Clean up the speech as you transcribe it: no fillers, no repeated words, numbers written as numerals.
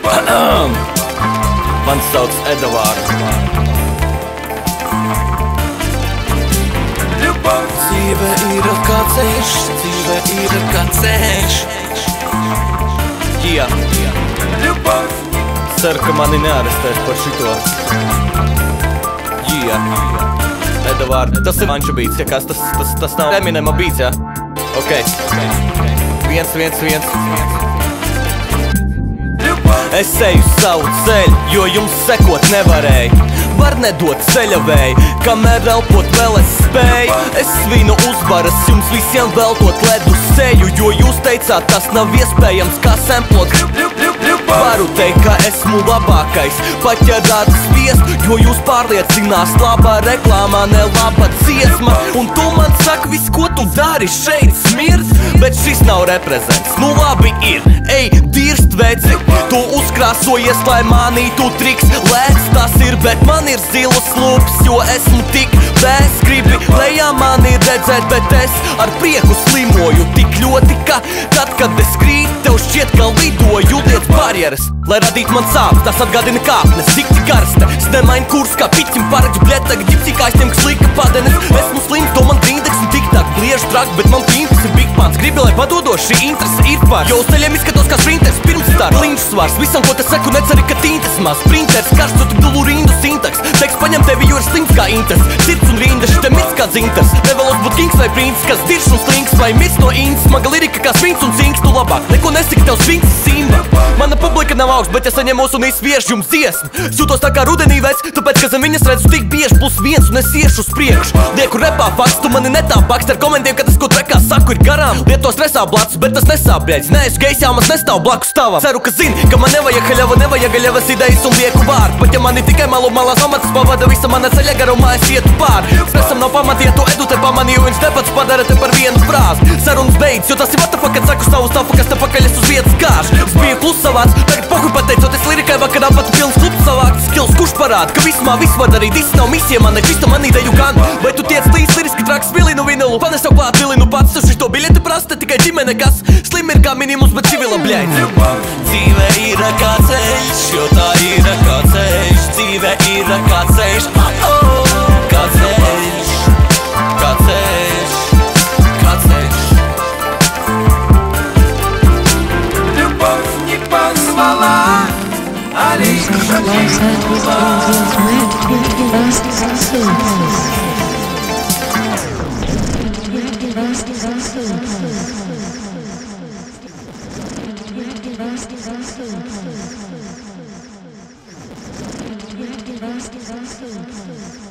Man sauc Edvards. Dzīve ir kā ceļš, dzīve ir kā ceļš. Jā, ceru, ka mani nearestēs par šito. Jā, Edvards, tas ir Manča beats, ja kas, tas nav Eminema beats, jā? Ok, 1, 1, 1. Es eju savu ceļu, jo jums sekot nevarēju. Var nedot ceļavēju, kamēr elpot vēl es spēju. Es svinu uzvaras, jums visiem veltot ledu seju, jo jūs teicāt, tas nav iespējams kā semplot. Varu teikt, ka esmu labākais, pat ja rāda sviestu, jo jūs pārliecinās labā reklāmā, ne laba dziesma. Un tu man saki, viss, ko tu dari šeit smirds, bet šis nav reprezents. Nu labi ir, ej, dirst veci, tu uzkrāsojies, lai mānītu triks. Lēts tas ir, bet man ir zilas lūps, jo esmu tik vēs. Gribi lejā mani redzēt, bet es ar prieku slimoju tik ļoti, ka tad, kad es krītu, tev šķiet, ka lidoju. Liec barjeras, lai radītu man sāpes, tas atgādina kāpnes, dikti karsta. Es nemainu kurs kā piķim paredzu, bļet, tagad ģipcī kā aiztiem, kas lika padenes. Esmu slims, to man trīndeks un tik tā bliežu trakt, bet man pīmpis ir big pants. Gribi, lai padodoši šī interese ir pārs, jo uz ceļiem izskatos kā sprinters pirms stār. Linču svars, visam, ko te saku, neceri, ka tintes maz. Sprinters, karsts, tu tik dulu rindu sintaks. Teiks paņem tevi, jo ir slims kā inters. Sirds un rinda, šitem mirs kā dzinters. Nevēlos būt kings vai princis, kas dirš un slings, vai mirs no ints. Smaga lirika kā svins un zinks, tu labāk neko nesaki, tev svings simba. Mana publika nav augsts, bet es saņemos un izsviež jums dziesmu. Jūtos tā kā rudenī vec, tāpēc, ka zem viņas redzu tik bieži +1 un es iešu uz priekšu. Lieku repā fakts, tu mani netā bakst ar komentiem, ka tas, ko trekā saku, ir garām. Lieto stresā blats, bet tas nesāp, bļēdz. Neesmu gejs, jā, man nestāv blakus tavam. Ceru, ka zini, ka man nevajag haļava, nevajag gaļavas idejas un lieku vārdu. Pat ja mani tikai malu malās amatas pavada, visa mana ceļa garumā es ietu pāri. Stresam nav pamati, ja tu edu te pamanīju, viņš nepats padara te par vienu frāzi. Sarunas beidz, jo tas ir vatapa, kad saku savu stāvu, kas te pakaļ es uz vietas gāž. Es biju klusavāts, tagad pohuj pateicoties lirikai, vakarā pat pilns klubs savākts skills, kurš parāda, ka vismā viss var darīt, viss nav misija, man nekristo man ideju gan. Vai tu tiec līdz liriski traks vilinu vinilu, panes tev klāt vilinu pats, tu šito biļeti prasta, tikai ģimene kas slim ir kā minimums, bet civila bļēdz. Dzīve ir kā ceļš, jo tā ir kā ceļš, dzīve ir kā ceļš, kā ceļš, kā ceļš, kā ceļš. Любовь не позвала, а лишь Food.